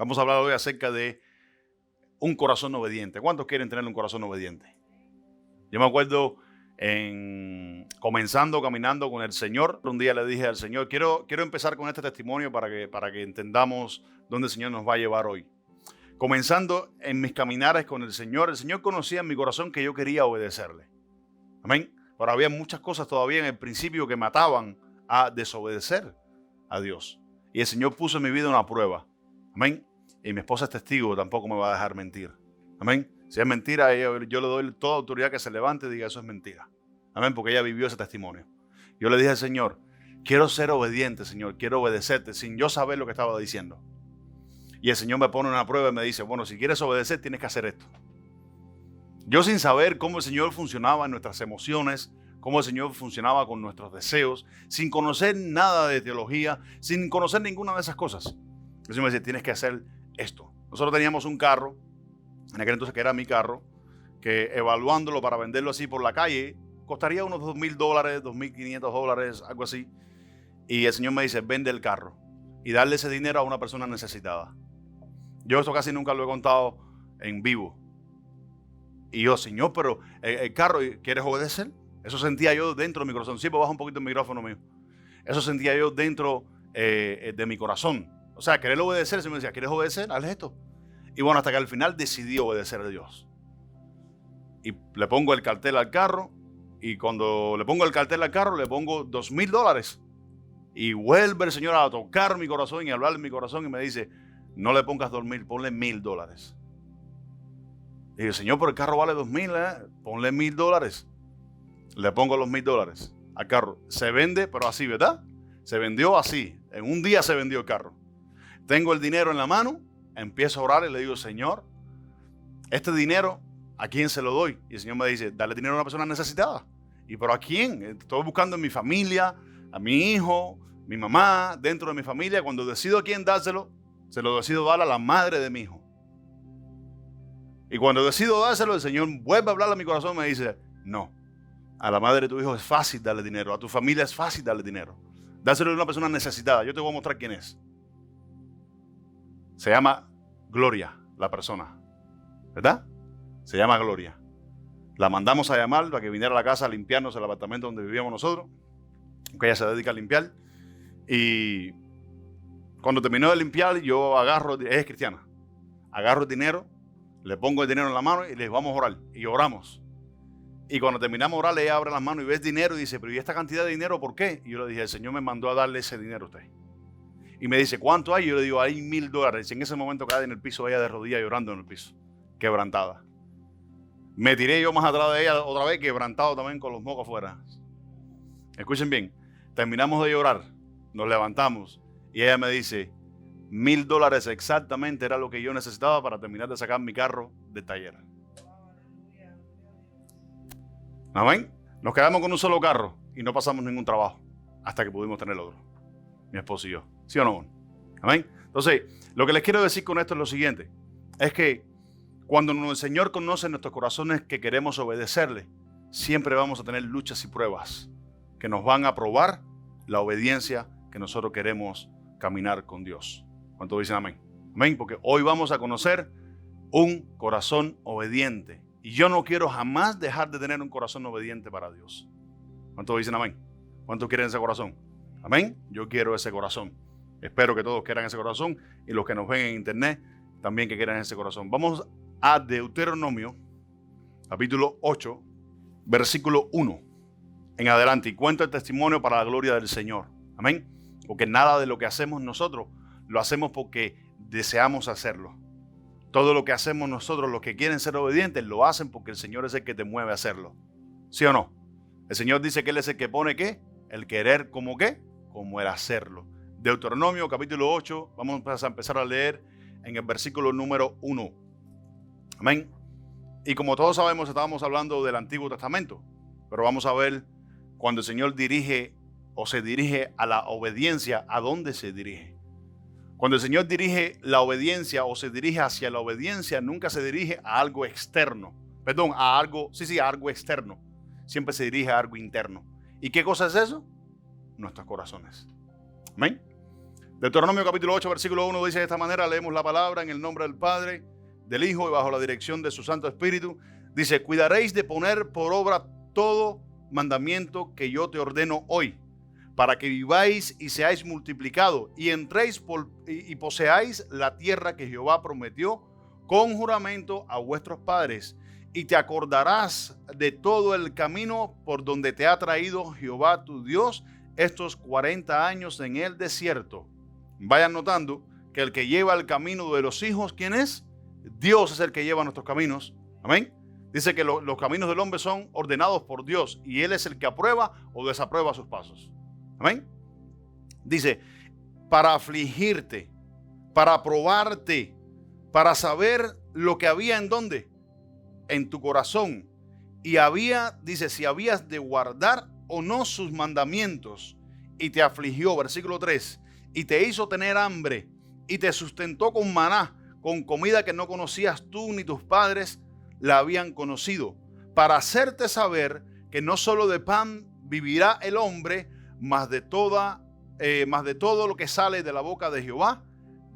Vamos a hablar hoy acerca de un corazón obediente. ¿Cuántos quieren tener un corazón obediente? Yo me acuerdo comenzando caminando con el Señor. Un día le dije al Señor, quiero empezar con este testimonio para que entendamos dónde el Señor nos va a llevar hoy. Comenzando en mis caminares con el Señor conocía en mi corazón que yo quería obedecerle. Amén. Pero había muchas cosas todavía en el principio que me ataban a desobedecer a Dios. Y el Señor puso en mi vida una prueba. Amén. Y mi esposa es testigo, tampoco me va a dejar mentir. Amén. Si es mentira, yo le doy toda autoridad que se levante y diga eso es mentira. Amén, porque ella vivió ese testimonio. Yo le dije al Señor, quiero ser obediente, Señor, quiero obedecerte sin yo saber lo que estaba diciendo. Y el Señor me pone una prueba y me dice, bueno, si quieres obedecer tienes que hacer esto. Yo sin saber cómo el Señor funcionaba en nuestras emociones, cómo el Señor funcionaba con nuestros deseos, sin conocer nada de teología, sin conocer ninguna de esas cosas. El Señor me dice, tienes que hacer esto. Nosotros teníamos un carro, en aquel entonces que era mi carro, que evaluándolo para venderlo así por la calle, costaría unos $2,000, $2,500, algo así. Y el Señor me dice, vende el carro y darle ese dinero a una persona necesitada. Yo esto casi nunca lo he contado en vivo. Y yo, Señor, pero el carro, ¿quieres obedecer? Eso sentía yo dentro de mi corazón. Sí, pues baja un poquito el micrófono mío. Eso sentía yo dentro de mi corazón. O sea, querer obedecer, el Señor me decía, ¿quieres obedecer? Haz esto. Y bueno, hasta que al final decidí obedecer a Dios. Y le pongo el cartel al carro. Y cuando le pongo el cartel al carro, le pongo $2,000. Y vuelve el Señor a tocar mi corazón y a hablar en mi corazón y me dice, no le pongas 2,000, ponle $1,000. Y digo, Señor, pero el carro vale 2,000, ponle $1,000. Le pongo los $1,000 al carro. Se vende, pero así, ¿verdad? Se vendió así. En un día se vendió el carro. Tengo el dinero en la mano, empiezo a orar y le digo, Señor, este dinero, ¿a quién se lo doy? Y el Señor me dice, dale dinero a una persona necesitada. ¿Y pero a quién? Estoy buscando en mi familia, a mi hijo, mi mamá, dentro de mi familia. Cuando decido a quién dárselo, se lo decido dar a la madre de mi hijo. Y cuando decido dárselo, el Señor vuelve a hablar a mi corazón y me dice, no, a la madre de tu hijo es fácil darle dinero, a tu familia es fácil darle dinero. Dárselo a una persona necesitada. Yo te voy a mostrar quién es. Se llama Gloria, la persona, ¿verdad? Se llama Gloria. La mandamos a llamar para que viniera a la casa a limpiarnos el apartamento donde vivíamos nosotros, que ella se dedica a limpiar. Y cuando terminó de limpiar, yo agarro, ella es cristiana, agarro el dinero, le pongo el dinero en la mano y le vamos a orar. Y oramos. Y cuando terminamos de orar, ella abre las manos y ve el dinero y dice, pero ¿y esta cantidad de dinero por qué? Y yo le dije, el Señor me mandó a darle ese dinero a usted. Y me dice, ¿cuánto hay? Y yo le digo, hay $1,000. Y en ese momento cae en el piso, ella de rodillas llorando en el piso, quebrantada. Me tiré yo más atrás de ella otra vez, quebrantado también con los mocos afuera. Escuchen bien, terminamos de llorar, nos levantamos y ella me dice, $1,000 exactamente era lo que yo necesitaba para terminar de sacar mi carro del taller. Amén. Nos quedamos con un solo carro y no pasamos ningún trabajo hasta que pudimos tener otro, mi esposo y yo. ¿Sí o no? Amén. Entonces, lo que les quiero decir con esto es lo siguiente, es que cuando el Señor conoce en nuestros corazones que queremos obedecerle, siempre vamos a tener luchas y pruebas que nos van a probar la obediencia que nosotros queremos caminar con Dios. ¿Cuántos dicen amén? Amén, porque hoy vamos a conocer un corazón obediente. Y yo no quiero jamás dejar de tener un corazón obediente para Dios. ¿Cuántos dicen amén? ¿Cuántos quieren ese corazón? Amén. Yo quiero ese corazón. Espero que todos quieran ese corazón y los que nos ven en internet también que quieran ese corazón. Vamos a Deuteronomio, capítulo 8, versículo 1 en adelante. Y cuento el testimonio para la gloria del Señor. Amén. Porque nada de lo que hacemos nosotros lo hacemos porque deseamos hacerlo. Todo lo que hacemos nosotros, los que quieren ser obedientes, lo hacen porque el Señor es el que te mueve a hacerlo. ¿Sí o no? El Señor dice que Él es el que pone ¿qué? El querer como ¿qué? Como el hacerlo. Deuteronomio capítulo 8, vamos a empezar a leer en el versículo número 1. Amén. Y como todos sabemos, estábamos hablando del Antiguo Testamento, pero vamos a ver cuando el Señor dirige o se dirige a la obediencia, ¿a dónde se dirige? Cuando el Señor dirige la obediencia o se dirige hacia la obediencia, nunca se dirige a algo externo. Perdón, a algo externo. Siempre se dirige a algo interno. ¿Y qué cosa es eso? Nuestros corazones. Amén. Deuteronomio capítulo 8, versículo 1 dice de esta manera, leemos la palabra en el nombre del Padre, del Hijo y bajo la dirección de su Santo Espíritu. Dice, cuidaréis de poner por obra todo mandamiento que yo te ordeno hoy, para que viváis y seáis multiplicados y entréis y poseáis la tierra que Jehová prometió con juramento a vuestros padres. Y te acordarás de todo el camino por donde te ha traído Jehová tu Dios estos 40 años en el desierto. Vayan notando que el que lleva el camino de los hijos, ¿quién es? Dios es el que lleva nuestros caminos. Amén. Dice que los caminos del hombre son ordenados por Dios y Él es el que aprueba o desaprueba sus pasos. Amén. Dice, para afligirte, para probarte, para saber lo que había en dónde, en tu corazón. Y dice, si habías de guardar o no sus mandamientos. Y te afligió, versículo 3, y te hizo tener hambre y te sustentó con maná, con comida que no conocías tú ni tus padres la habían conocido, para hacerte saber que no solo de pan vivirá el hombre, mas de todo lo que sale de la boca de Jehová,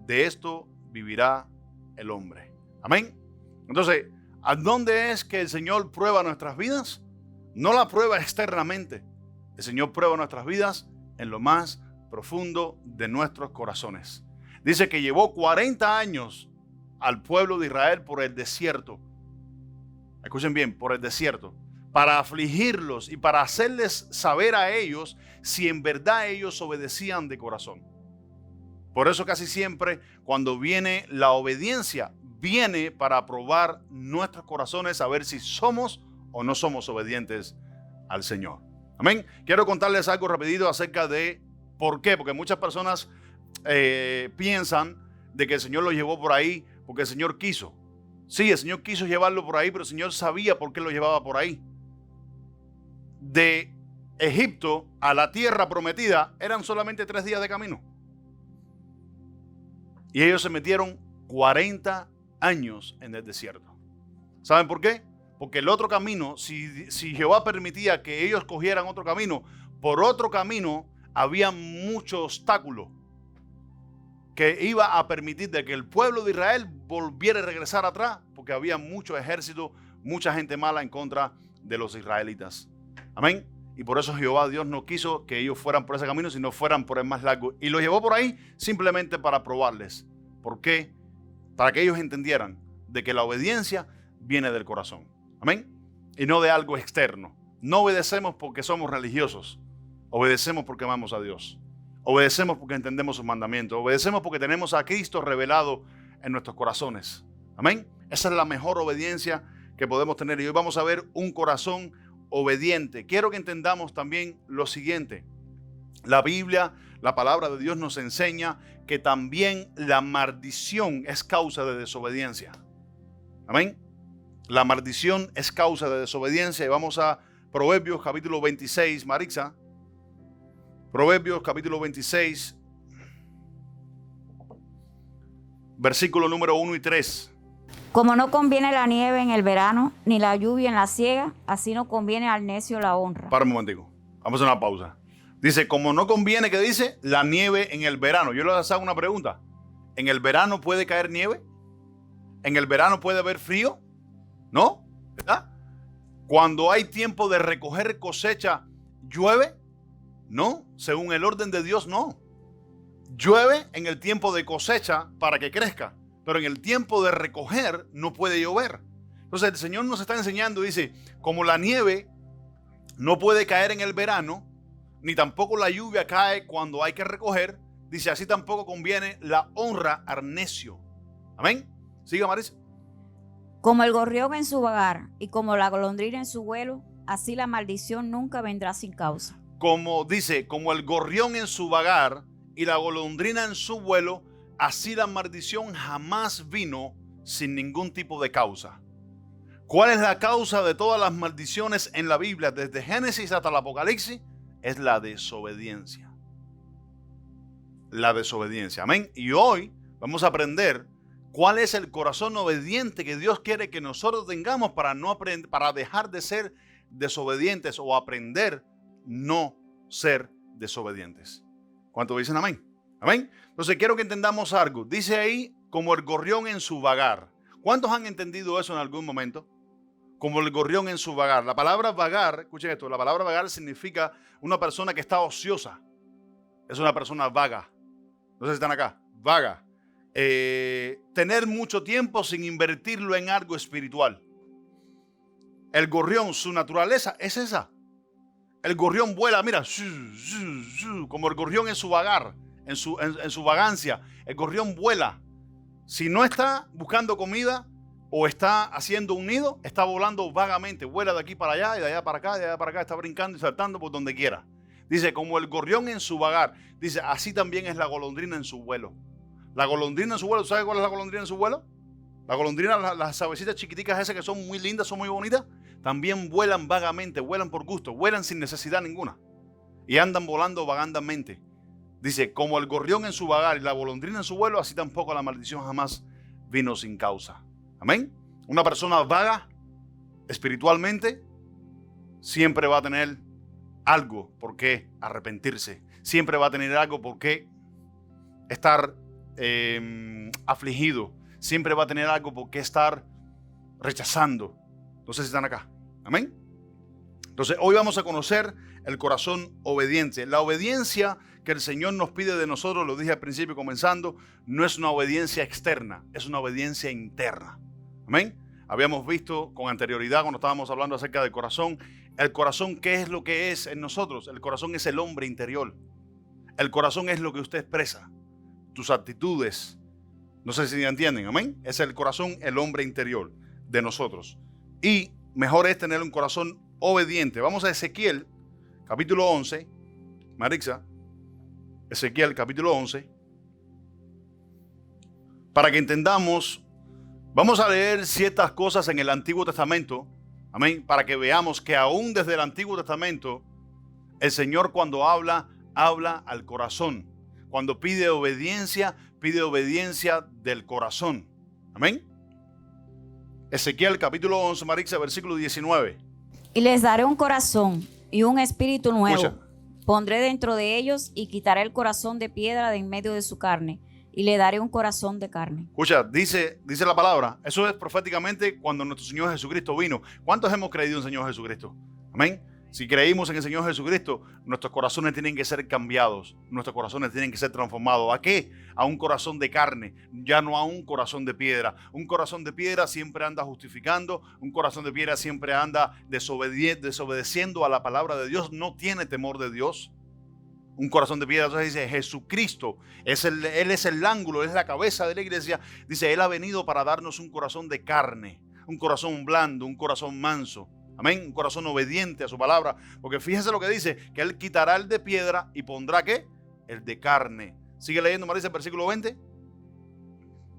de esto vivirá el hombre. Amén. Entonces, ¿a dónde es que el Señor prueba nuestras vidas? No la prueba externamente. El Señor prueba nuestras vidas en lo más profundo de nuestros corazones. Dice que llevó 40 años al pueblo de Israel por el desierto. Escuchen bien, por el desierto, para afligirlos y para hacerles saber a ellos si en verdad ellos obedecían de corazón. Por eso casi siempre cuando viene la obediencia, viene para probar nuestros corazones, a ver si somos o no somos obedientes al Señor. Amén. Quiero contarles algo rapidito acerca de por qué, porque muchas personas piensan de que el Señor lo llevó por ahí porque el Señor quiso. Sí, el Señor quiso llevarlo por ahí, pero el Señor sabía por qué lo llevaba por ahí. De Egipto a la tierra prometida eran solamente 3 días de camino. Y ellos se metieron 40 años en el desierto. ¿Saben por qué? Porque el otro camino, si Jehová permitía que ellos cogieran otro camino, por otro camino había mucho obstáculo que iba a permitir de que el pueblo de Israel volviera a regresar atrás, porque había mucho ejército, mucha gente mala en contra de los israelitas. Amén. Y por eso Jehová Dios no quiso que ellos fueran por ese camino, sino fueran por el más largo. Y los llevó por ahí simplemente para probarles. ¿Por qué? Para que ellos entendieran de que la obediencia viene del corazón. Amén. Y no de algo externo. No obedecemos porque somos religiosos. Obedecemos porque amamos a Dios. Obedecemos porque entendemos sus mandamientos. Obedecemos porque tenemos a Cristo revelado en nuestros corazones. Amén. Esa es la mejor obediencia que podemos tener. Y hoy vamos a ver un corazón obediente. Quiero que entendamos también lo siguiente. La Biblia, la palabra de Dios nos enseña que también la maldición es causa de desobediencia. Amén. La maldición es causa de desobediencia. Y vamos a Proverbios capítulo 26, Marixa. Proverbios capítulo 26, versículo número 1 y 3. Como no conviene la nieve en el verano, ni la lluvia en la siega, así no conviene al necio la honra. Para un momentico, vamos a hacer una pausa. Dice, como no conviene, ¿qué dice? La nieve en el verano. Yo les hago una pregunta. ¿En el verano puede caer nieve? ¿En el verano puede haber frío? ¿No? ¿Verdad? Cuando hay tiempo de recoger cosecha, ¿llueve? No, según el orden de Dios, no. Llueve en el tiempo de cosecha para que crezca, pero en el tiempo de recoger no puede llover. Entonces el Señor nos está enseñando, dice, como la nieve no puede caer en el verano, ni tampoco la lluvia cae cuando hay que recoger, dice, así tampoco conviene la honra al necio. Amén. Siga, Marisa. Como el gorrión en su vagar y como la golondrina en su vuelo, así la maldición nunca vendrá sin causa. Como dice, como el gorrión en su vagar y la golondrina en su vuelo, así la maldición jamás vino sin ningún tipo de causa. ¿Cuál es la causa de todas las maldiciones en la Biblia, desde Génesis hasta el Apocalipsis? Es la desobediencia. La desobediencia. Amén. Y hoy vamos a aprender cuál es el corazón obediente que Dios quiere que nosotros tengamos para dejar de ser desobedientes o aprender no ser desobedientes. ¿Cuántos dicen amén? Amén. Entonces quiero que entendamos algo. Dice ahí, como el gorrión en su vagar. ¿Cuántos han entendido eso en algún momento? Como el gorrión en su vagar. La palabra vagar, escuchen esto, la palabra vagar significa una persona que está ociosa. Es una persona vaga. No sé si están acá. Vaga. Tener mucho tiempo sin invertirlo en algo espiritual. El gorrión, su naturaleza es esa. El gorrión vuela, mira, como el gorrión en su vagar, en su vagancia. El gorrión vuela. Si no está buscando comida o está haciendo un nido, está volando vagamente. Vuela de aquí para allá y de allá para acá, de allá para acá. Está brincando y saltando por donde quiera. Dice, como el gorrión en su vagar. Dice, así también es la golondrina en su vuelo. La golondrina en su vuelo, ¿sabe cuál es la golondrina en su vuelo? La golondrina, las avecitas chiquiticas esas que son muy lindas, son muy bonitas, también vuelan vagamente, vuelan por gusto, vuelan sin necesidad ninguna. Y andan volando vagandamente. Dice, como el gorrión en su vagar y la golondrina en su vuelo, así tampoco la maldición jamás vino sin causa. Amén. Una persona vaga espiritualmente siempre va a tener algo por qué arrepentirse. Siempre va a tener algo por qué estar afligido. Siempre va a tener algo por qué estar rechazando. No sé si están acá. Amén. Entonces hoy vamos a conocer el corazón obediente. La obediencia que el Señor nos pide de nosotros, lo dije al principio comenzando, no es una obediencia externa, es una obediencia interna. Amén. Habíamos visto con anterioridad cuando estábamos hablando acerca del corazón. El corazón, ¿qué es lo que es en nosotros? El corazón es el hombre interior. El corazón es lo que usted expresa, tus actitudes. No sé si entienden, amén. Es el corazón, el hombre interior de nosotros. Y mejor es tener un corazón obediente. Vamos a Ezequiel, capítulo 11. Marixa, Ezequiel, capítulo 11. Para que entendamos, vamos a leer ciertas cosas en el Antiguo Testamento. Amén. Para que veamos que aún desde el Antiguo Testamento, el Señor cuando habla al corazón. Cuando pide obediencia del corazón. Amén. Ezequiel capítulo 11, Marixa, versículo 19. Y les daré un corazón y un espíritu nuevo. Escucha. Pondré dentro de ellos y quitaré el corazón de piedra de en medio de su carne. Y le daré un corazón de carne. Escucha, dice la palabra. Eso es proféticamente cuando nuestro Señor Jesucristo vino. ¿Cuántos hemos creído en el Señor Jesucristo? Amén. Si creímos en el Señor Jesucristo, nuestros corazones tienen que ser cambiados. Nuestros corazones tienen que ser transformados. ¿A qué? A un corazón de carne, ya no a un corazón de piedra. Un corazón de piedra siempre anda justificando. Un corazón de piedra siempre anda desobedeciendo a la palabra de Dios. No tiene temor de Dios. Un corazón de piedra, entonces dice Jesucristo, Él es el ángulo, Él es la cabeza de la iglesia. Dice, Él ha venido para darnos un corazón de carne, un corazón blando, un corazón manso. Amén, un corazón obediente a su palabra. Porque fíjense lo que dice, que Él quitará el de piedra y pondrá ¿qué? El de carne. Sigue leyendo, Marisa, el versículo 20.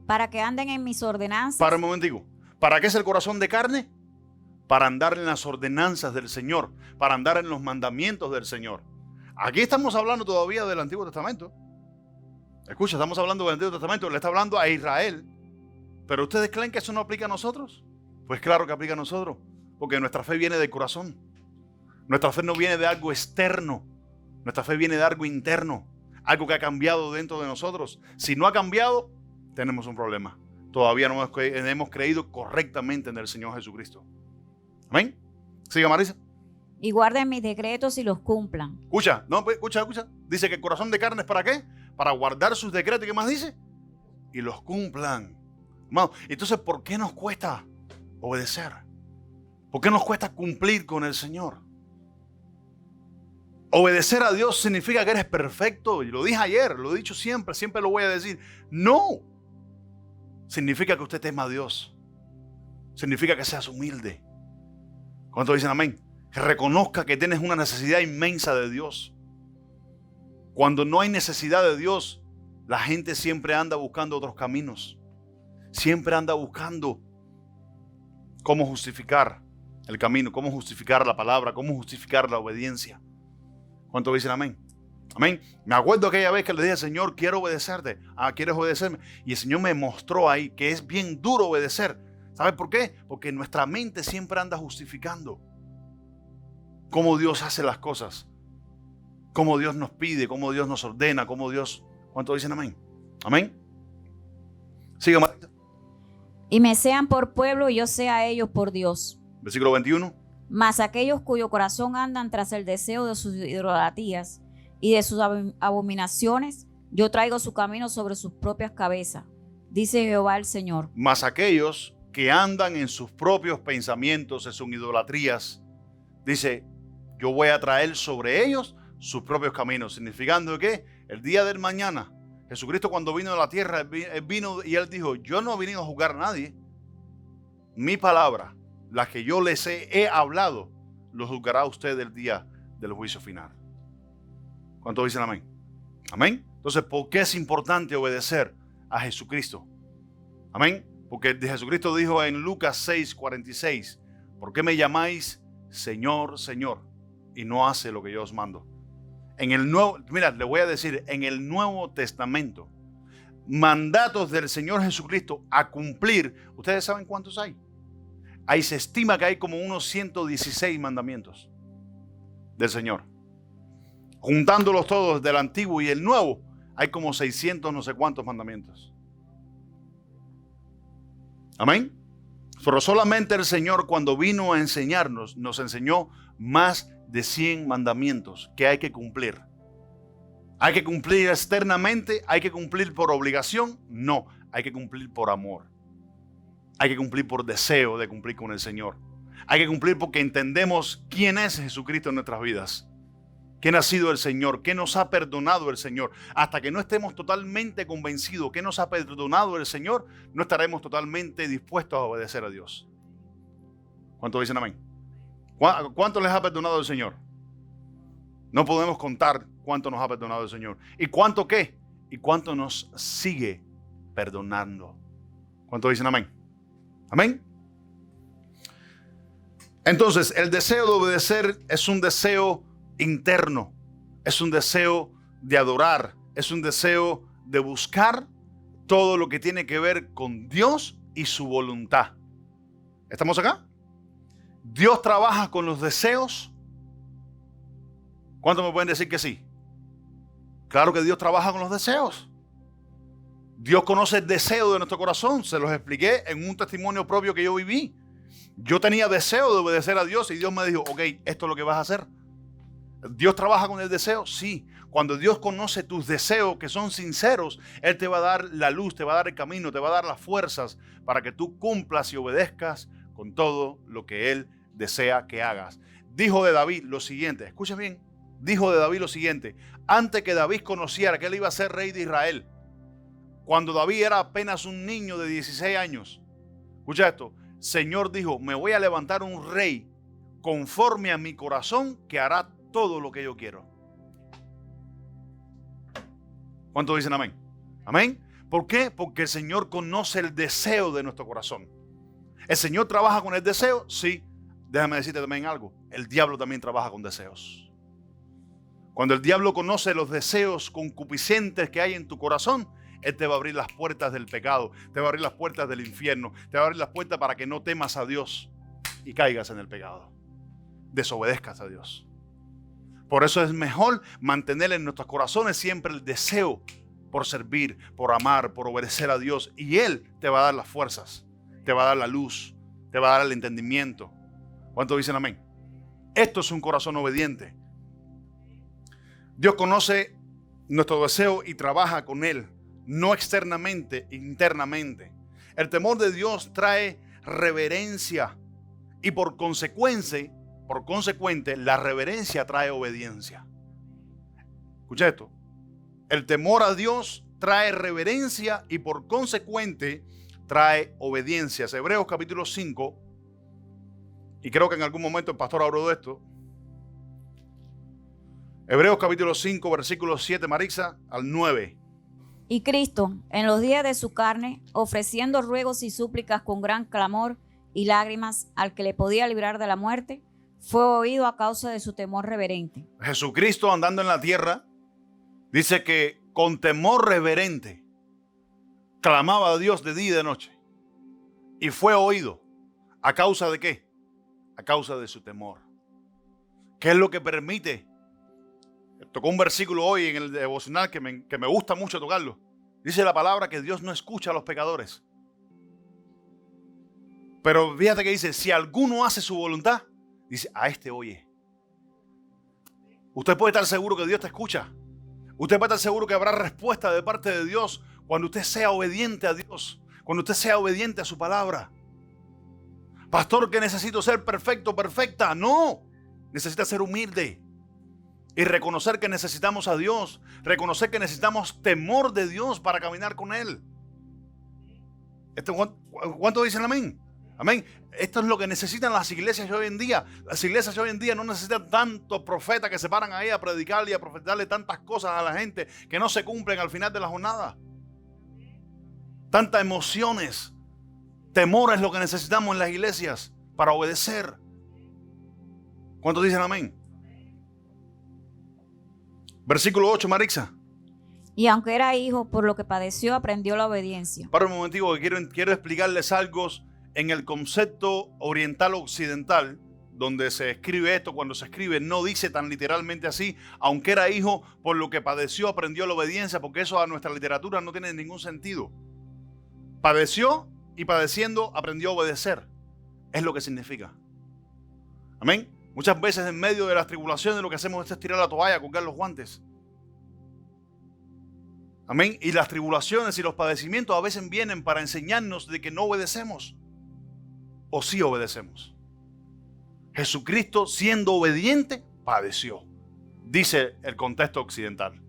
Para que anden en mis ordenanzas. Para un momentico. ¿Para qué es el corazón de carne? Para andar en las ordenanzas del Señor, para andar en los mandamientos del Señor. Aquí estamos hablando todavía del Antiguo Testamento. Escucha, estamos hablando del Antiguo Testamento, le está hablando a Israel. ¿Pero ustedes creen que eso no aplica a nosotros? Pues claro que aplica a nosotros, porque nuestra fe viene del corazón. Nuestra fe no viene de algo externo, nuestra fe viene de algo interno, algo que ha cambiado dentro de nosotros. Si no ha cambiado, tenemos un problema. Todavía no hemos creído correctamente en el Señor Jesucristo. Amén. Siga, Marisa. Y guarden mis decretos y los cumplan. Escucha, no, escucha. Dice que el corazón de carne es ¿para qué? Para guardar sus decretos. ¿Qué más dice? Y los cumplan. Hermano, entonces, ¿por qué nos cuesta obedecer? ¿Por qué nos cuesta cumplir con el Señor? Obedecer a Dios significa que eres perfecto. Y lo dije ayer, lo he dicho siempre, siempre lo voy a decir. No. Significa que usted tema a Dios. Significa que seas humilde. ¿Cuántos dicen amén? Que reconozca que tienes una necesidad inmensa de Dios. Cuando no hay necesidad de Dios, la gente siempre anda buscando otros caminos. Siempre anda buscando cómo justificar el camino, cómo justificar la palabra, cómo justificar la obediencia. ¿Cuántos dicen amén? Amén. Me acuerdo aquella vez que le dije al Señor, quiero obedecerte. ¿Quieres obedecerme? Y el Señor me mostró ahí que es bien duro obedecer. ¿Sabes por qué? Porque nuestra mente siempre anda justificando cómo Dios hace las cosas, cómo Dios nos pide, cómo Dios nos ordena, cómo Dios ¿Cuántos dicen amén? Amén. Sigue, Marita. Y me sean por pueblo y yo sea a ellos por Dios. Versículo 21. Mas aquellos cuyo corazón andan tras el deseo de sus idolatrías y de sus abominaciones, yo traigo su camino sobre sus propias cabezas, dice Jehová el Señor. Mas aquellos que andan en sus propios pensamientos, en sus idolatrías, dice, yo voy a traer sobre ellos sus propios caminos, significando que el día del mañana, Jesucristo cuando vino a la tierra, él vino y él dijo, yo no he venido a juzgar a nadie. Mi palabra, la que yo les he hablado, lo juzgará usted el día del juicio final. ¿Cuántos dicen amén? Amén. Entonces, ¿por qué es importante obedecer a Jesucristo? Amén. Porque Jesucristo dijo en Lucas 6:46, ¿por qué me llamáis Señor, Señor, y no hace lo que yo os mando? En el nuevo, mira, le voy a decir, en el Nuevo Testamento, mandatos del Señor Jesucristo a cumplir, ¿ustedes saben cuántos hay? Ahí se estima que hay como unos 116 mandamientos del Señor. Juntándolos todos del Antiguo y el Nuevo, hay como 600 no sé cuántos mandamientos. Amén. Pero solamente el Señor, cuando vino a enseñarnos, nos enseñó más de 100 mandamientos que hay que cumplir. ¿Hay que cumplir externamente? ¿Hay que cumplir por obligación? No, hay que cumplir por amor. Hay que cumplir por deseo de cumplir con el Señor. Hay que cumplir porque entendemos quién es Jesucristo en nuestras vidas. ¿Quién ha sido el Señor? ¿Qué nos ha perdonado el Señor? Hasta que no estemos totalmente convencidos que nos ha perdonado el Señor, no estaremos totalmente dispuestos a obedecer a Dios. ¿Cuántos dicen amén? ¿Cuánto les ha perdonado el Señor? No podemos contar cuánto nos ha perdonado el Señor. ¿Y cuánto qué? ¿Y cuánto nos sigue perdonando? ¿Cuántos dicen amén? Amén. Entonces, el deseo de obedecer es un deseo interno, es un deseo de adorar, es un deseo de buscar todo lo que tiene que ver con Dios y su voluntad. ¿Estamos acá? Dios trabaja con los deseos. ¿Cuántos me pueden decir que sí? Claro que Dios trabaja con los deseos. Dios conoce el deseo de nuestro corazón. Se los expliqué en un testimonio propio que yo viví. Yo tenía deseo de obedecer a Dios y Dios me dijo, ok, esto es lo que vas a hacer. ¿Dios trabaja con el deseo? Sí. Cuando Dios conoce tus deseos que son sinceros, Él te va a dar la luz, te va a dar el camino, te va a dar las fuerzas para que tú cumplas y obedezcas con todo lo que Él desea que hagas. Dijo de David lo siguiente, escucha bien, dijo de David lo siguiente, antes que David conociera que él iba a ser rey de Israel, cuando David era apenas un niño de 16 años, escucha esto, Señor dijo, me voy a levantar un rey conforme a mi corazón que hará todo lo que yo quiero. ¿Cuántos dicen amén? Amén. ¿Por qué? Porque el Señor conoce el deseo de nuestro corazón. ¿El Señor trabaja con el deseo? Sí. Déjame decirte también algo. El diablo también trabaja con deseos. Cuando el diablo conoce los deseos concupiscentes que hay en tu corazón, él te va a abrir las puertas del pecado, te va a abrir las puertas del infierno, te va a abrir las puertas para que no temas a Dios y caigas en el pecado. Desobedezcas a Dios. Por eso es mejor mantener en nuestros corazones siempre el deseo por servir, por amar, por obedecer a Dios. Y Él te va a dar las fuerzas, te va a dar la luz, te va a dar el entendimiento. ¿Cuántos dicen amén? Esto es un corazón obediente. Dios conoce nuestro deseo y trabaja con él, no externamente, internamente. El temor de Dios trae reverencia y por consecuente, la reverencia trae obediencia. Escucha esto. El temor a Dios trae reverencia y por consecuente trae obediencia. Hebreos capítulo 5, y creo que en algún momento el pastor habló de esto. Hebreos capítulo 5, versículos 7, Marisa, al 9. Y Cristo, en los días de su carne, ofreciendo ruegos y súplicas con gran clamor y lágrimas al que le podía librar de la muerte, fue oído a causa de su temor reverente. Jesucristo andando en la tierra, dice que con temor reverente clamaba a Dios de día y de noche. Y fue oído. ¿A causa de qué? A causa de su temor. ¿Qué es lo que permite Tocó un versículo hoy en el devocional que me gusta mucho tocarlo. Dice la palabra que Dios no escucha a los pecadores. Pero fíjate que dice, si alguno hace su voluntad, dice, a este oye. Usted puede estar seguro que Dios te escucha. Usted puede estar seguro que habrá respuesta de parte de Dios cuando usted sea obediente a Dios, cuando usted sea obediente a su palabra. Pastor, que necesito ser perfecto, perfecta. No, necesita ser humilde y reconocer que necesitamos a Dios, reconocer que necesitamos temor de Dios para caminar con Él. ¿Cuántos dicen amén? Amén. Esto es lo que necesitan las iglesias de hoy en día. Las iglesias de hoy en día no necesitan tantos profetas que se paran ahí a predicarle y a profetizarle tantas cosas a la gente que no se cumplen al final de la jornada. Tantas emociones. Temor es lo que necesitamos en las iglesias para obedecer. ¿Cuántos dicen amén? Versículo 8, Marixa. Y aunque era hijo, por lo que padeció, aprendió la obediencia. Para un momentico, que quiero explicarles algo en el concepto oriental occidental, donde se escribe esto. Cuando se escribe no dice tan literalmente así, aunque era hijo, por lo que padeció, aprendió la obediencia, porque eso a nuestra literatura no tiene ningún sentido. Padeció y padeciendo aprendió a obedecer. Es lo que significa. Amén. Muchas veces en medio de las tribulaciones lo que hacemos es tirar la toalla, colgar los guantes. Amén. Y las tribulaciones y los padecimientos a veces vienen para enseñarnos de que no obedecemos. O sí obedecemos. Jesucristo, siendo obediente, padeció. Dice el contexto occidental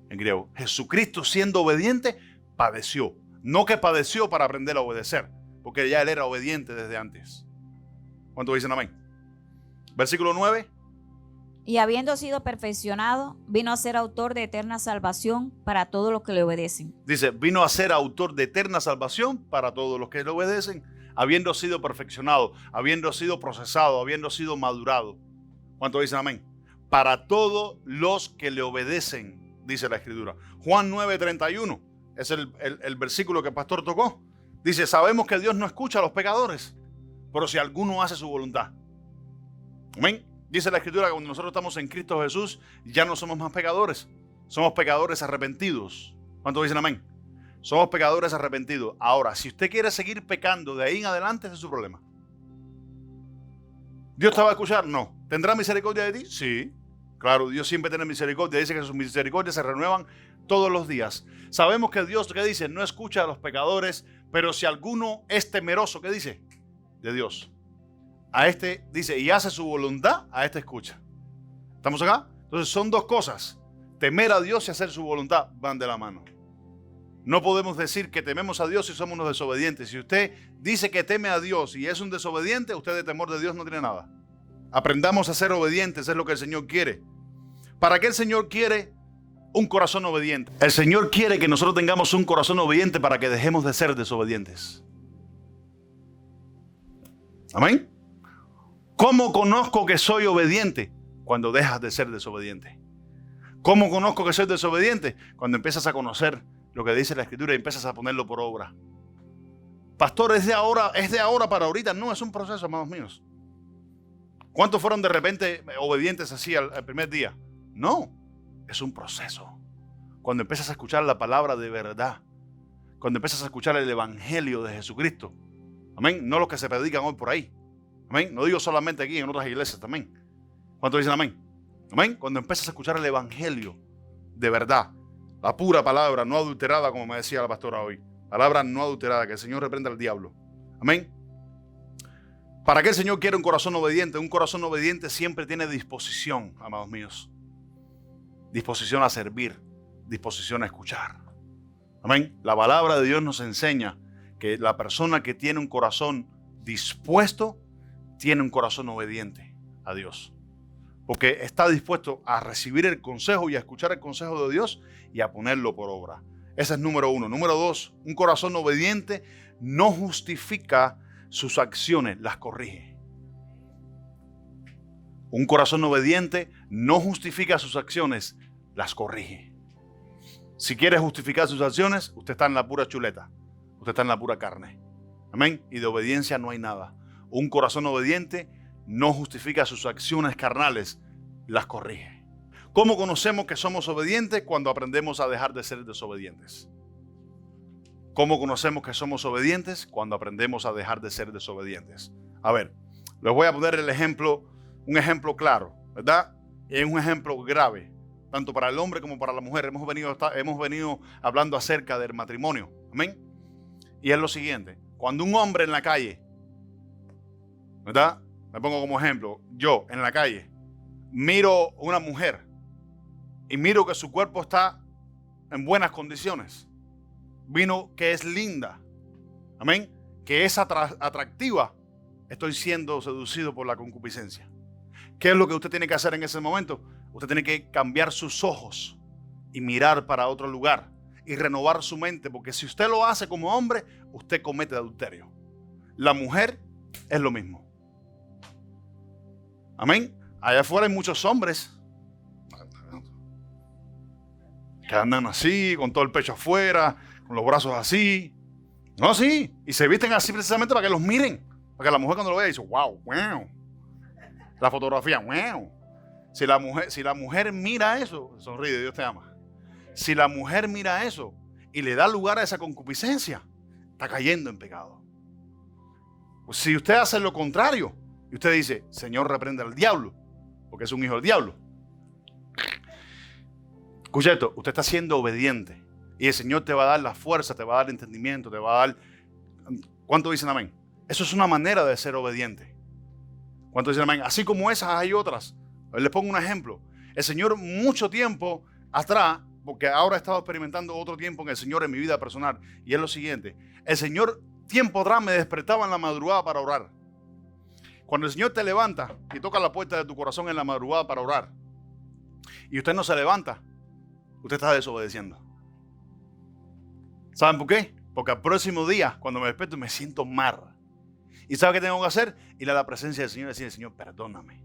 en griego. Jesucristo, siendo obediente, padeció. No que padeció para aprender a obedecer, porque ya Él era obediente desde antes. ¿Cuántos dicen amén? Versículo 9. Y habiendo sido perfeccionado, vino a ser autor de eterna salvación para todos los que le obedecen. Dice, vino a ser autor de eterna salvación para todos los que le obedecen, habiendo sido perfeccionado, habiendo sido procesado, habiendo sido madurado. ¿Cuántos dicen amén? Para todos los que le obedecen, dice la Escritura. Juan 9:31 es el versículo que el pastor tocó. Dice, sabemos que Dios no escucha a los pecadores, pero si alguno hace su voluntad. Amén. Dice la Escritura que cuando nosotros estamos en Cristo Jesús, ya no somos más pecadores. Somos pecadores arrepentidos. ¿Cuántos dicen amén? Somos pecadores arrepentidos. Ahora, si usted quiere seguir pecando de ahí en adelante, ese es su problema. ¿Dios te va a escuchar? No. ¿Tendrá misericordia de ti? Sí. Claro, Dios siempre tiene misericordia. Dice que sus misericordias se renuevan todos los días. Sabemos que Dios, ¿qué dice? No escucha a los pecadores, pero si alguno es temeroso, ¿qué dice? De Dios. A este dice, y hace su voluntad, a este escucha. ¿Estamos acá? Entonces son dos cosas. Temer a Dios y hacer su voluntad van de la mano. No podemos decir que tememos a Dios si somos unos desobedientes. Si usted dice que teme a Dios y es un desobediente, usted de temor de Dios no tiene nada. Aprendamos a ser obedientes, es lo que el Señor quiere. ¿Para qué el Señor quiere un corazón obediente? El Señor quiere que nosotros tengamos un corazón obediente para que dejemos de ser desobedientes. Amén. ¿Cómo conozco que soy obediente? Cuando dejas de ser desobediente. ¿Cómo conozco que soy desobediente? Cuando empiezas a conocer lo que dice la Escritura y empiezas a ponerlo por obra. Pastor, es de ahora para ahorita. No, es un proceso, amados míos. ¿Cuántos fueron de repente obedientes así al primer día? No, es un proceso. Cuando empiezas a escuchar la palabra de verdad, cuando empiezas a escuchar el evangelio de Jesucristo, amén, no los que se predican hoy por ahí, amén, no digo solamente aquí, en otras iglesias también. ¿Cuántos dicen amén? Amén, cuando empiezas a escuchar el evangelio de verdad, la pura palabra, no adulterada, como me decía la pastora hoy, palabra no adulterada, que el Señor reprenda al diablo, amén. ¿Para qué el Señor quiere un corazón obediente? Un corazón obediente siempre tiene disposición, amados míos. Disposición a servir, disposición a escuchar. Amén. La palabra de Dios nos enseña que la persona que tiene un corazón dispuesto, tiene un corazón obediente a Dios. Porque está dispuesto a recibir el consejo y a escuchar el consejo de Dios y a ponerlo por obra. Ese es número uno. Número dos, un corazón obediente no justifica sus acciones, las corrige. Un corazón obediente no justifica sus acciones, las corrige. Si quiere justificar sus acciones, usted está en la pura chuleta. Usted está en la pura carne. Amén. Y de obediencia no hay nada. Un corazón obediente no justifica sus acciones carnales, las corrige. ¿Cómo conocemos que somos obedientes? Cuando aprendemos a dejar de ser desobedientes. ¿Cómo conocemos que somos obedientes? Cuando aprendemos a dejar de ser desobedientes. A ver, les voy a poner el ejemplo, un ejemplo claro, ¿verdad? Es un ejemplo grave, tanto para el hombre como para la mujer. Hemos venido hablando acerca del matrimonio. Amén. Y es lo siguiente: cuando un hombre en la calle, ¿verdad? Me pongo como ejemplo, yo en la calle miro una mujer y miro que su cuerpo está en buenas condiciones, vino que es linda, amén, que es atractiva, estoy siendo seducido por la concupiscencia. ¿Qué es lo que usted tiene que hacer en ese momento? Usted tiene que cambiar sus ojos y mirar para otro lugar y renovar su mente, porque si usted lo hace como hombre, usted comete adulterio. La mujer es lo mismo. Amén. Allá afuera hay muchos hombres que andan así, con todo el pecho afuera, con los brazos así. No, sí. Y se visten así precisamente para que los miren. Para que la mujer cuando lo vea dice, wow, wow. La fotografía, wow. Si la mujer mira eso, sonríe, Dios te ama. Si la mujer mira eso y le da lugar a esa concupiscencia, está cayendo en pecado. Pues si usted hace lo contrario y usted dice, Señor, reprende al diablo, porque es un hijo del diablo. Escucha esto, usted está siendo obediente y el Señor te va a dar la fuerza, te va a dar entendimiento, te va a dar... ¿Cuánto dicen amén? Eso es una manera de ser obediente. ¿Cuánto dicen amén? Así como esas hay otras. Les pongo un ejemplo. El Señor mucho tiempo atrás, porque ahora he estado experimentando otro tiempo en el Señor en mi vida personal, y es lo siguiente: el Señor tiempo atrás me despertaba en la madrugada para orar. Cuando el Señor te levanta y toca la puerta de tu corazón en la madrugada para orar, y usted no se levanta, usted está desobedeciendo. ¿Saben por qué? Porque al próximo día, cuando me despierto, me siento mal. ¿Y sabe qué tengo que hacer? Ir a la presencia del Señor y decirle, Señor, perdóname.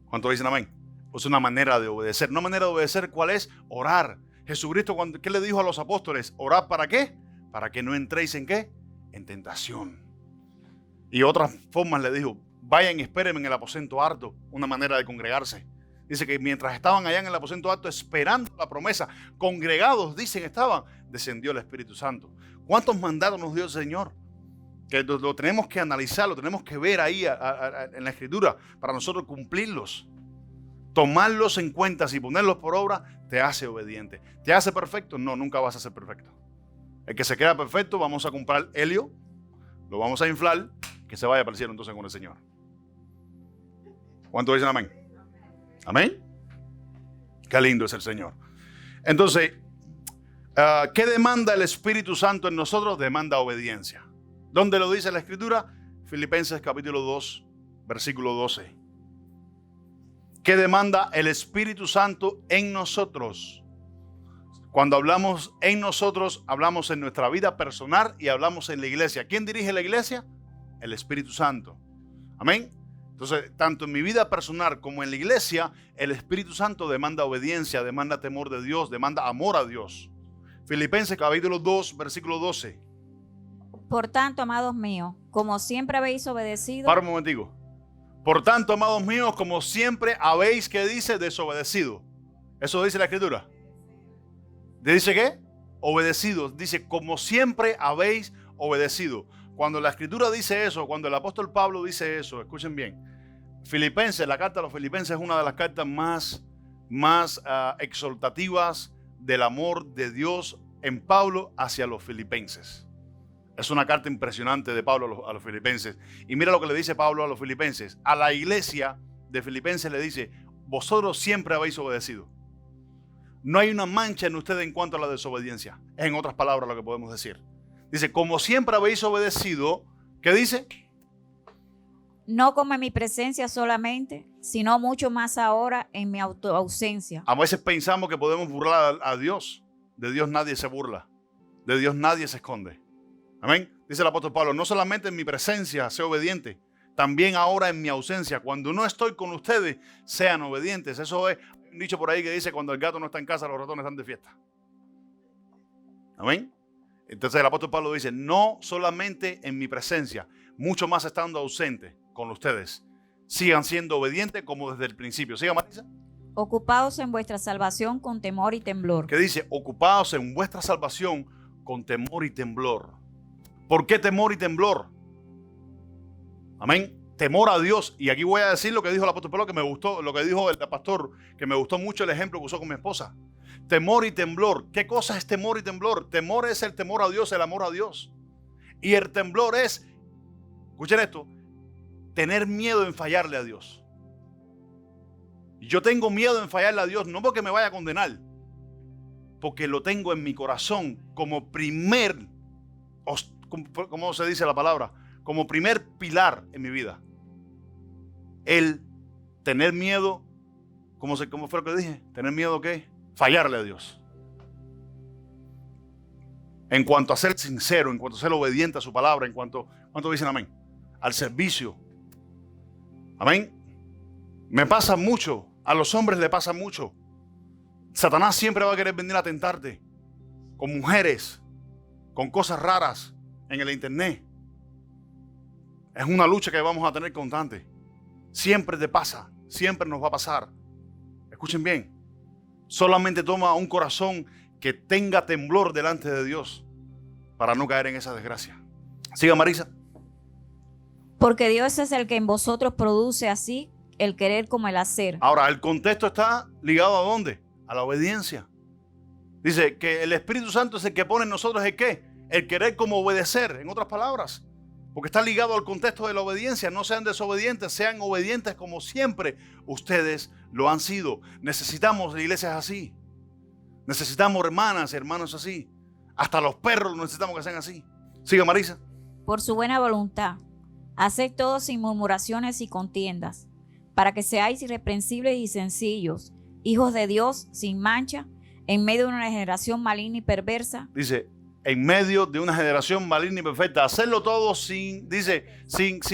¿Cuántos dicen amén? Es una manera de obedecer. Una manera de obedecer, ¿cuál es? Orar. Jesucristo, ¿qué le dijo a los apóstoles? ¿Orar para qué? Para que no entréis ¿en qué? En tentación. Y otras formas le dijo, vayan y espérenme en el aposento alto. Una manera de congregarse. Dice que mientras estaban allá en el aposento alto esperando la promesa, congregados, dicen, estaban, descendió el Espíritu Santo. ¿Cuántos mandatos nos dio el Señor? Que lo tenemos que analizar, lo tenemos que ver ahí en la Escritura para nosotros cumplirlos. Tomarlos en cuenta y ponerlos por obra te hace obediente. ¿Te hace perfecto? No, nunca vas a ser perfecto. El que se queda perfecto, vamos a comprar helio, lo vamos a inflar, que se vaya para el cielo entonces con el Señor. ¿Cuántos dicen amén? Amén. Qué lindo es el Señor. Entonces, ¿qué demanda el Espíritu Santo en nosotros? Demanda obediencia. ¿Dónde lo dice la Escritura? Filipenses capítulo 2, versículo 12. ¿Qué demanda el Espíritu Santo en nosotros? Cuando hablamos en nosotros, hablamos en nuestra vida personal y hablamos en la iglesia. ¿Quién dirige la iglesia? El Espíritu Santo. Amén. Entonces, tanto en mi vida personal como en la iglesia, el Espíritu Santo demanda obediencia, demanda temor de Dios, demanda amor a Dios. Filipenses capítulo 2, versículo 12. Por tanto, amados míos, como siempre habéis obedecido... Para un momentico. Por tanto, amados míos, como siempre habéis, ¿qué dice? Desobedecido. ¿Eso dice la Escritura? ¿Dice qué? Obedecido. Dice, como siempre habéis obedecido. Cuando la Escritura dice eso, cuando el apóstol Pablo dice eso, escuchen bien. Filipenses, la carta a los Filipenses es una de las cartas más exaltativas del amor de Dios en Pablo hacia los filipenses. Es una carta impresionante de Pablo a los filipenses. Y mira lo que le dice Pablo a los filipenses. A la iglesia de Filipenses le dice, vosotros siempre habéis obedecido. No hay una mancha en ustedes en cuanto a la desobediencia. Es en otras palabras lo que podemos decir. Dice, como siempre habéis obedecido, ¿qué dice? No como en mi presencia solamente, sino mucho más ahora en mi ausencia. A veces pensamos que podemos burlar a Dios. De Dios nadie se burla. De Dios nadie se esconde. Amén. Dice el apóstol Pablo, no solamente en mi presencia sé obediente, también ahora en mi ausencia. Cuando no estoy con ustedes, sean obedientes. Eso es un dicho por ahí que dice, cuando el gato no está en casa, los ratones están de fiesta. Amén. Entonces el apóstol Pablo dice, no solamente en mi presencia, mucho más estando ausente con ustedes. Sigan siendo obedientes como desde el principio. Siga, Marisa. Ocupados en vuestra salvación con temor y temblor. Que dice, ocupados en vuestra salvación con temor y temblor. ¿Por qué temor y temblor? Amén. Temor a Dios. Y aquí voy a decir lo que dijo el apóstol Pablo, que me gustó, lo que dijo el pastor, que me gustó mucho el ejemplo que usó con mi esposa. Temor y temblor. ¿Qué cosa es temor y temblor? Temor es el temor a Dios, el amor a Dios. Y el temblor es, escuchen esto, tener miedo en fallarle a Dios. Y yo tengo miedo en fallarle a Dios, no porque me vaya a condenar, porque lo tengo en mi corazón como primer, ¿cómo se dice la palabra? Como primer pilar en mi vida. El tener miedo, ¿cómo fue lo que dije? Tener miedo, ¿qué? Fallarle a Dios. En cuanto a ser sincero, en cuanto a ser obediente a su palabra, en cuanto, ¿cuánto dicen amén? Al servicio. Amén. Me pasa mucho, a los hombres le pasa mucho. Satanás siempre va a querer venir a tentarte con mujeres, con cosas raras en el internet. Es una lucha que vamos a tener constante. Siempre te pasa, siempre nos va a pasar. Escuchen bien, solamente toma un corazón que tenga temblor delante de Dios para no caer en esa desgracia. Siga, Marisa. Porque Dios es el que en vosotros produce así el querer como el hacer. Ahora, el contexto está ligado ¿a dónde? A la obediencia. Dice que el Espíritu Santo es el que pone en nosotros el qué, el querer como obedecer, en otras palabras. Porque está ligado al contexto de la obediencia. No sean desobedientes, sean obedientes como siempre ustedes lo han sido. Necesitamos iglesias así. Necesitamos hermanas, hermanos así. Hasta los perros necesitamos que sean así. Siga, Marisa. Por su buena voluntad, haced todo sin murmuraciones y contiendas, para que seáis irreprensibles y sencillos, hijos de Dios sin mancha, en medio de una generación maligna y perversa. Dice, en medio de una generación maligna y perfecta, hacerlo todo sin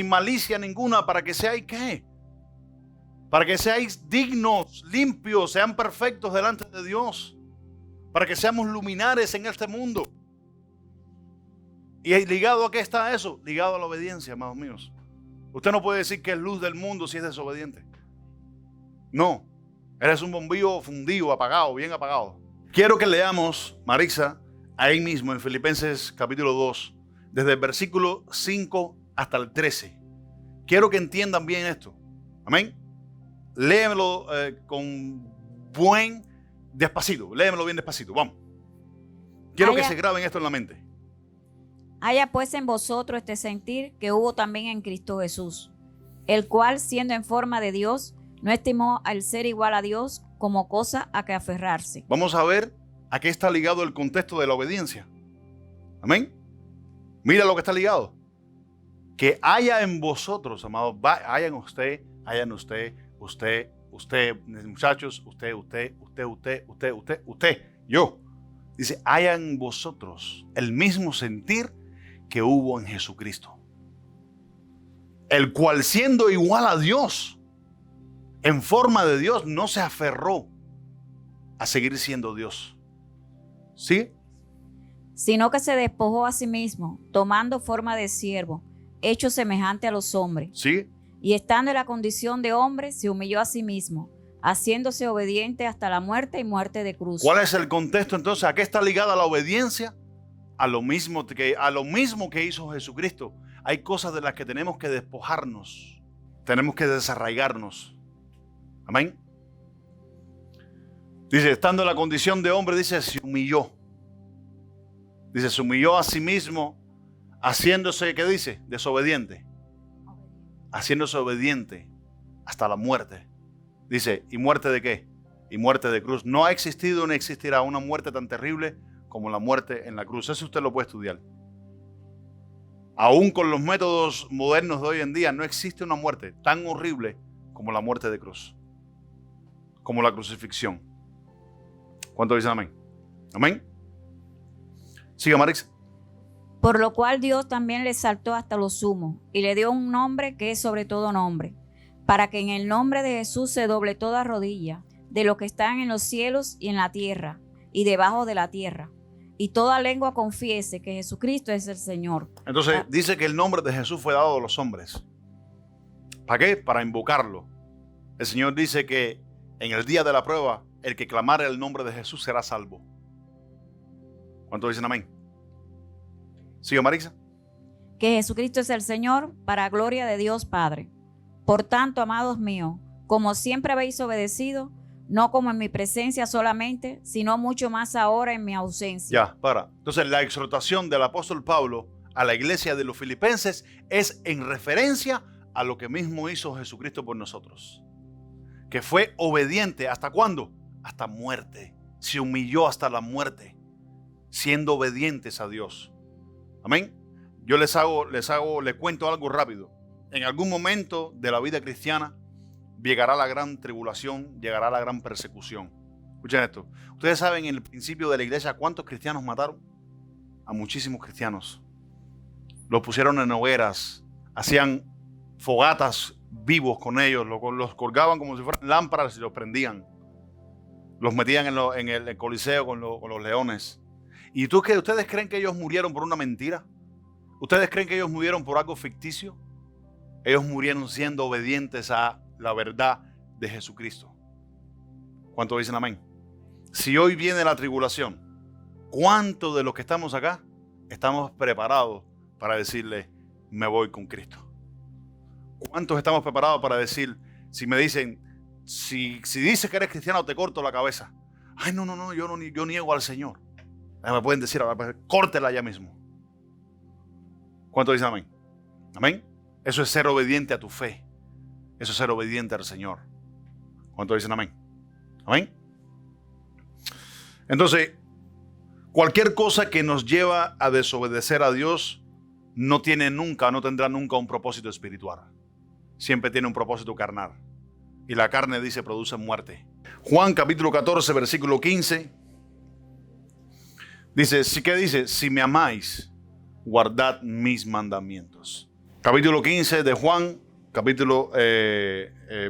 malicia ninguna, para que seáis ¿qué? Para que seáis dignos, limpios, sean perfectos delante de Dios, para que seamos luminares en este mundo. ¿Y ligado a qué está eso? Ligado a la obediencia, amados míos. Usted no puede decir que es luz del mundo si es desobediente. No, eres un bombillo fundido, apagado, bien apagado. Quiero que leamos, Marisa, ahí mismo en Filipenses capítulo 2, desde el versículo 5 hasta el 13. Quiero que entiendan bien esto. Amén. Léemelo con buen despacito. Léemelo bien despacito. Vamos. Quiero que se graben esto en la mente. Haya pues en vosotros este sentir que hubo también en Cristo Jesús, el cual, siendo en forma de Dios, no estimó al ser igual a Dios como cosa a que aferrarse. Vamos a ver a qué está ligado el contexto de la obediencia. Amén. Mira lo que está ligado. Que haya en vosotros, amados, haya en usted, muchachos, usted, yo. Dice, haya en vosotros el mismo sentir que hubo en Jesucristo, el cual, siendo igual a Dios, en forma de Dios, no se aferró a seguir siendo Dios. ¿Sí? Sino que se despojó a sí mismo, tomando forma de siervo, hecho semejante a los hombres. ¿Sí? Y estando en la condición de hombre, se humilló a sí mismo, haciéndose obediente hasta la muerte y muerte de cruz. ¿Cuál es el contexto entonces? ¿A qué está ligada la obediencia? A lo mismo que hizo Jesucristo. Hay cosas de las que tenemos que despojarnos. Tenemos que desarraigarnos. Amén. Dice, estando en la condición de hombre, dice, se humilló. Dice, se humilló a sí mismo, haciéndose, ¿qué dice? Desobediente. Haciéndose obediente hasta la muerte. Dice, ¿y muerte de qué? Y muerte de cruz. No ha existido ni existirá una muerte tan terrible como la muerte en la cruz. Eso usted lo puede estudiar. Aún con los métodos modernos de hoy en día, no existe una muerte tan horrible como la muerte de cruz. Como la crucifixión. ¿Cuánto dicen amén? Amén. Siga, Marix. Por lo cual Dios también le exaltó hasta lo sumo y le dio un nombre que es sobre todo nombre, para que en el nombre de Jesús se doble toda rodilla, de los que están en los cielos y en la tierra y debajo de la tierra, y toda lengua confiese que Jesucristo es el Señor. Entonces dice que el nombre de Jesús fue dado a los hombres. ¿Para qué? Para invocarlo. El Señor dice que En el día de la prueba, el que clamare el nombre de Jesús será salvo. ¿Cuántos dicen amén? ¿Sigue, Marisa? Que Jesucristo es el Señor, para gloria de Dios Padre. Por tanto, amados míos, como siempre habéis obedecido, no como en mi presencia solamente, sino mucho más ahora en mi ausencia. Ya, para. Entonces, la exhortación del apóstol Pablo a la iglesia de los filipenses es en referencia a lo que mismo hizo Jesucristo por nosotros. Que fue obediente. ¿Hasta cuándo? Hasta muerte. Se humilló hasta la muerte, siendo obedientes a Dios. Amén. Yo les cuento algo rápido. En algún momento de la vida cristiana llegará la gran tribulación, llegará la gran persecución. Escuchen esto. Ustedes saben en el principio de la iglesia cuántos cristianos mataron. A muchísimos cristianos. Los pusieron en hogueras, hacían fogatas vivos con ellos, los colgaban como si fueran lámparas y los prendían. Los metían en el coliseo con los leones. ¿Y ustedes creen que ellos murieron por una mentira? ¿Ustedes creen que ellos murieron por algo ficticio? Ellos murieron siendo obedientes a la verdad de Jesucristo. ¿Cuántos dicen amén? Si hoy viene la tribulación, ¿cuántos de los que estamos acá estamos preparados para decirle, me voy con Cristo? ¿Cuántos estamos preparados para decir, si me dicen, si dices que eres cristiano, te corto la cabeza? Ay, no, yo niego al Señor. Me pueden decir, córtela ya mismo. ¿Cuántos dicen amén? Amén. Eso es ser obediente a tu fe. Eso es ser obediente al Señor. ¿Cuántos dicen amén? Amén. Entonces, cualquier cosa que nos lleva a desobedecer a Dios no tendrá nunca un propósito espiritual. Siempre tiene un propósito carnal. Y la carne, dice, produce muerte. Juan capítulo 14, versículo 15. Dice, ¿qué dice? Si me amáis, guardad mis mandamientos. Capítulo 15 de Juan,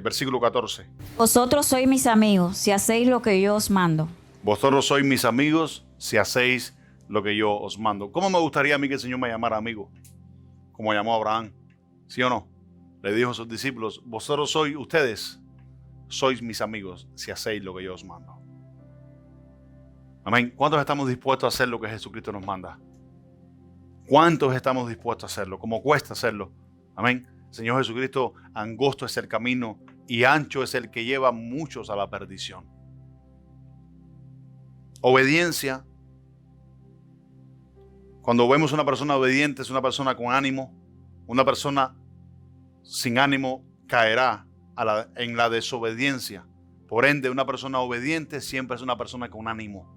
versículo 14. Vosotros sois mis amigos, si hacéis lo que yo os mando. Vosotros sois mis amigos, si hacéis lo que yo os mando. ¿Cómo me gustaría a mí que el Señor me llamara amigo? Como llamó a Abraham. ¿Sí o no? Le dijo a sus discípulos, ustedes sois mis amigos, si hacéis lo que yo os mando. Amén. ¿Cuántos estamos dispuestos a hacer lo que Jesucristo nos manda? ¿Cuántos estamos dispuestos a hacerlo? ¿Cómo cuesta hacerlo? Amén. Señor Jesucristo, angosto es el camino y ancho es el que lleva a muchos a la perdición. Obediencia. Cuando vemos una persona obediente, es una persona con ánimo. Una persona sin ánimo caerá en la desobediencia. Por ende, una persona obediente siempre es una persona con ánimo.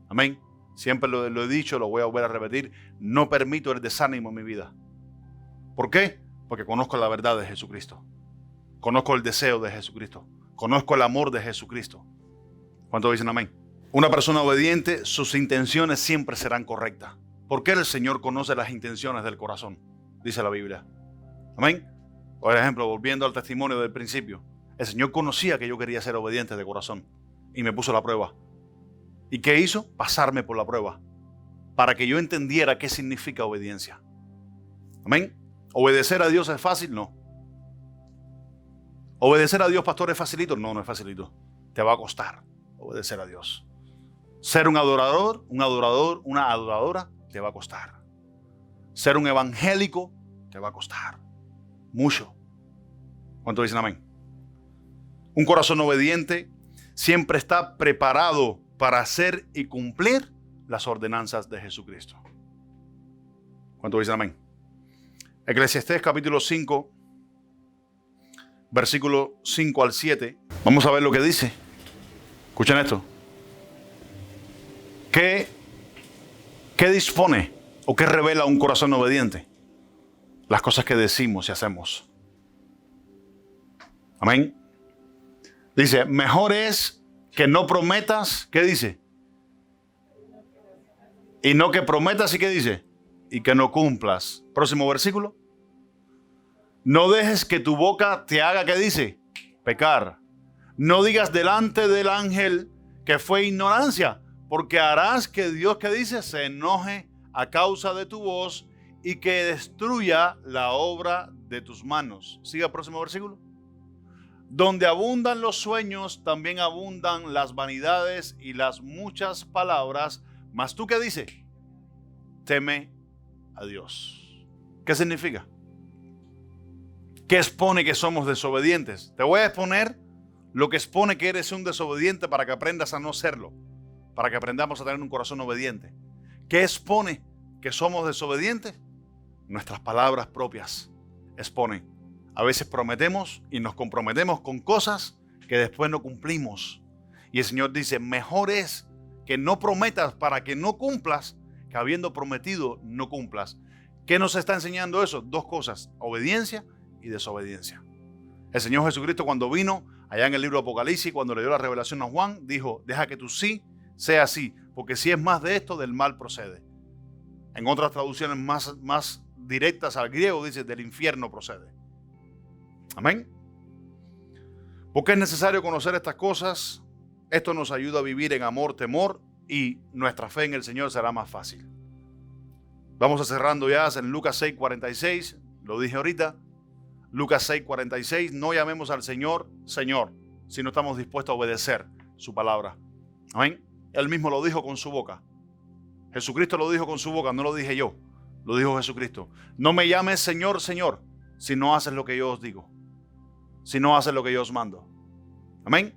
Amén. Siempre lo he dicho, lo voy a volver a repetir. No permito el desánimo en mi vida. ¿Por qué? Porque conozco la verdad de Jesucristo. Conozco el deseo de Jesucristo. Conozco el amor de Jesucristo. ¿Cuántos dicen amén? Una persona obediente, sus intenciones siempre serán correctas. Porque el Señor conoce las intenciones del corazón, dice la Biblia. Amén. Por ejemplo, volviendo al testimonio del principio, el Señor conocía que yo quería ser obediente de corazón y me puso la prueba. ¿Y qué hizo? Pasarme por la prueba para que yo entendiera qué significa obediencia. Amén. ¿Obedecer a Dios es fácil? No. ¿Obedecer a Dios, pastor, es facilito? No, no es facilito. Te va a costar obedecer a Dios. Ser un adorador, una adoradora, te va a costar. Ser un evangélico, te va a costar. Mucho. ¿Cuántos dicen amén? Un corazón obediente siempre está preparado para hacer y cumplir las ordenanzas de Jesucristo. ¿Cuántos dicen amén? Eclesiastés capítulo 5, versículo 5 al 7. Vamos a ver lo que dice. Escuchen esto. ¿Qué dispone o qué revela un corazón obediente? Las cosas que decimos y hacemos. Amén. Dice, mejor es que no prometas, ¿qué dice? Y no que prometas, ¿y qué dice? Y que no cumplas. Próximo versículo. No dejes que tu boca te haga, ¿qué dice? Pecar. No digas delante del ángel que fue ignorancia, porque harás que Dios, ¿qué dice? Se enoje a causa de tu voz y que destruya la obra de tus manos. Siga el próximo versículo. Donde abundan los sueños, también abundan las vanidades y las muchas palabras. Mas tú, ¿qué dices? Teme a Dios. ¿Qué significa? ¿Qué expone que somos desobedientes? Te voy a exponer lo que expone que eres un desobediente para que aprendas a no serlo, para que aprendamos a tener un corazón obediente. ¿Qué expone que somos desobedientes? Nuestras palabras propias exponen. A veces prometemos y nos comprometemos con cosas que después no cumplimos. Y el Señor dice, mejor es que no prometas para que no cumplas, que habiendo prometido no cumplas. ¿Qué nos está enseñando eso? Dos cosas, obediencia y desobediencia. El Señor Jesucristo, cuando vino allá en el libro de Apocalipsis, cuando le dio la revelación a Juan, dijo, deja que tu sí sea sí, porque si es más de esto, del mal procede. En otras traducciones más directas al griego dice, del infierno procede. Amén. Porque es necesario conocer estas cosas. Esto nos ayuda a vivir en amor, temor, y nuestra fe en el Señor será más fácil. Vamos a cerrando ya en Lucas 6:46, lo dije ahorita. Lucas 6:46, no llamemos al Señor, Señor, si no estamos dispuestos a obedecer su palabra. Amén. Él mismo lo dijo con su boca. Jesucristo lo dijo con su boca, no lo dije yo. Lo dijo Jesucristo. No me llames Señor, Señor, si no haces lo que yo os digo. Si no haces lo que yo os mando. Amén.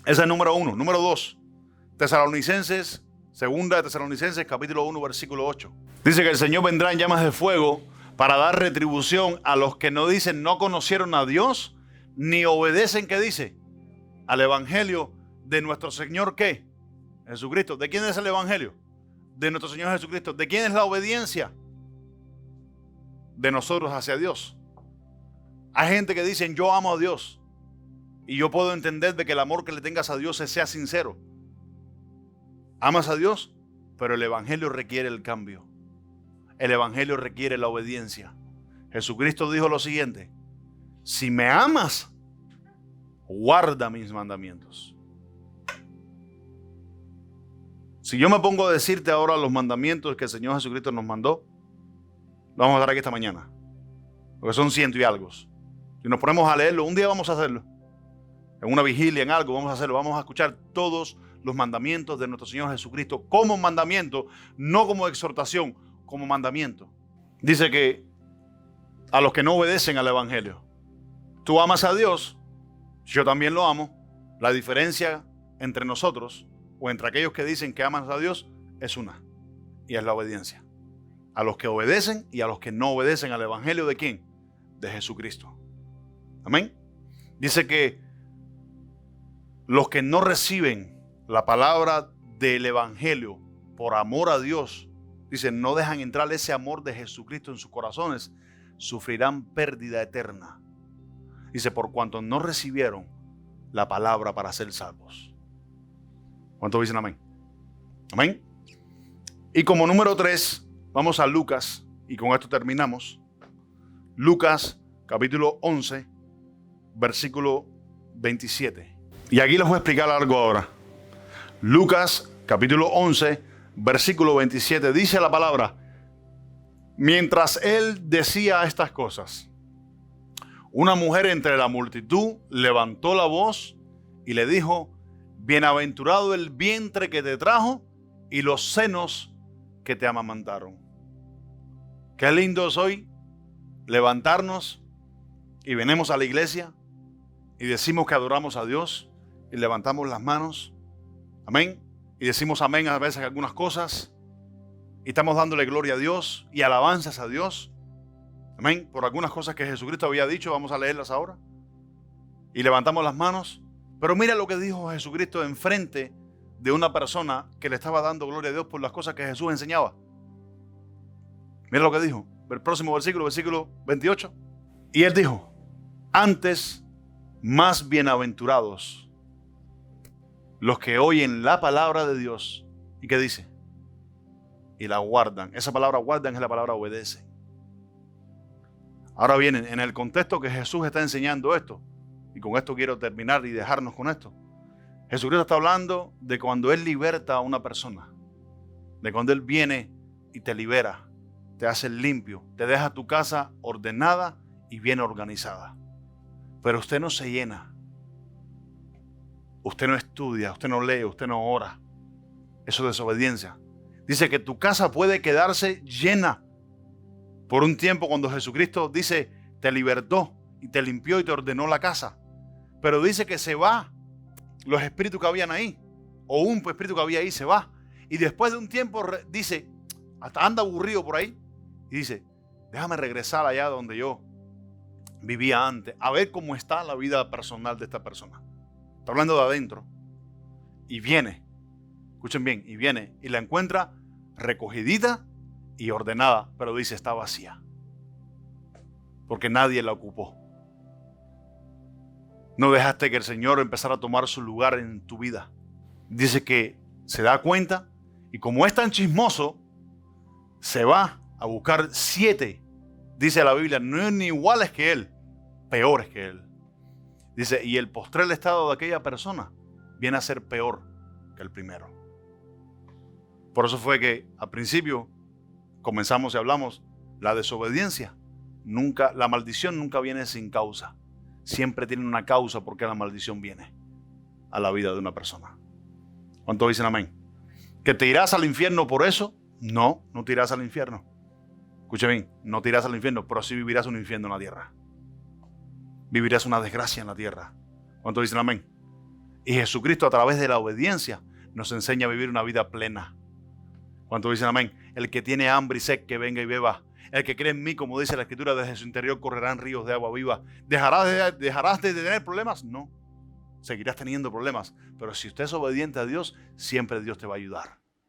Ese es el número 1. Número 2. Tesalonicenses, segunda de Tesalonicenses, capítulo 1, versículo 8. Dice que el Señor vendrá en llamas de fuego para dar retribución a los que no dicen, no conocieron a Dios, ni obedecen, ¿qué dice? Al evangelio de nuestro Señor, ¿qué? Jesucristo. ¿De quién es el evangelio? De nuestro Señor Jesucristo. ¿De quién es la obediencia? De nosotros hacia Dios. Hay gente que dice, yo amo a Dios. Y yo puedo entender de que el amor que le tengas a Dios sea sincero. Amas a Dios, pero el evangelio requiere el cambio. El evangelio requiere la obediencia. Jesucristo dijo lo siguiente: si me amas, guarda mis mandamientos. Si yo me pongo a decirte ahora los mandamientos que el Señor Jesucristo nos mandó, lo vamos a dar aquí esta mañana, porque son 100 y algo. Si nos ponemos a leerlo, un día vamos a hacerlo. En una vigilia, en algo, vamos a hacerlo. Vamos a escuchar todos los mandamientos de nuestro Señor Jesucristo como mandamiento, no como exhortación, como mandamiento. Dice que a los que no obedecen al evangelio, tú amas a Dios, yo también lo amo. La diferencia entre nosotros o entre aquellos que dicen que aman a Dios es una, y es la obediencia. A los que obedecen y a los que no obedecen al evangelio, ¿de quién? De Jesucristo. Amén. Dice que los que no reciben la palabra del evangelio por amor a Dios, dice, no dejan entrar ese amor de Jesucristo en sus corazones, sufrirán pérdida eterna. Dice, por cuanto no recibieron la palabra para ser salvos. ¿Cuántos dicen amén? Amén. Y como número 3, vamos a Lucas, y con esto terminamos. Lucas capítulo 11, versículo 27. Y aquí les voy a explicar algo ahora. Lucas capítulo 11, versículo 27, dice la palabra: mientras él decía estas cosas, una mujer entre la multitud levantó la voz y le dijo: bienaventurado el vientre que te trajo y los senos que te amamantaron. Qué lindo es hoy levantarnos y venimos a la iglesia y decimos que adoramos a Dios y levantamos las manos, amén, y decimos amén a veces algunas cosas y estamos dándole gloria a Dios y alabanzas a Dios, amén, por algunas cosas que Jesucristo había dicho. Vamos a leerlas ahora y levantamos las manos. Pero mira lo que dijo Jesucristo enfrente de una persona que le estaba dando gloria a Dios por las cosas que Jesús enseñaba. Mira lo que dijo, el próximo versículo, versículo 28. Y él dijo: antes, más bienaventurados los que oyen la palabra de Dios. ¿Y qué dice? Y la guardan. Esa palabra guardan es la palabra obedece. Ahora bien, en el contexto que Jesús está enseñando esto, y con esto quiero terminar y dejarnos con esto. Jesucristo está hablando de cuando Él liberta a una persona, de cuando Él viene y te libera, te hace limpio, te deja tu casa ordenada y bien organizada. pero usted no se llena. Usted no estudia, usted no lee, usted no ora. Eso es desobediencia. Dice que tu casa puede quedarse llena por un tiempo cuando Jesucristo dice, te libertó y te limpió y te ordenó la casa. Pero dice que se va los espíritus que habían ahí, o un espíritu que había ahí se va. Y después de un tiempo dice, hasta anda aburrido por ahí, y dice, déjame regresar allá donde yo vivía antes, a ver cómo está la vida personal de esta persona. Está hablando de adentro. Y viene, escuchen bien, y viene y la encuentra recogidita y ordenada, pero dice, está vacía. Porque nadie la ocupó. No dejaste que el Señor empezara a tomar su lugar en tu vida. Dice que se da cuenta y como es tan chismoso, se va a buscar 7. Dice la Biblia, no ni iguales que él, peores que él. Dice, y el postrer estado de aquella persona viene a ser peor que el primero. Por eso fue que al principio comenzamos y hablamos, la desobediencia, la maldición nunca viene sin causa. Siempre tiene una causa por qué la maldición viene a la vida de una persona. ¿Cuántos dicen amén? ¿Que te irás al infierno por eso? No, no te irás al infierno. Escuche bien, no te irás al infierno, pero sí vivirás un infierno en la tierra. Vivirás una desgracia en la tierra. ¿Cuántos dicen amén? Y Jesucristo a través de la obediencia nos enseña a vivir una vida plena. ¿Cuántos dicen amén? El que tiene hambre y sed, que venga y beba. El que cree en mí, como dice la Escritura, desde su interior correrán ríos de agua viva. ¿Dejarás de tener problemas? No. Seguirás teniendo problemas. Pero si usted es obediente a Dios, siempre Dios te va a ayudar.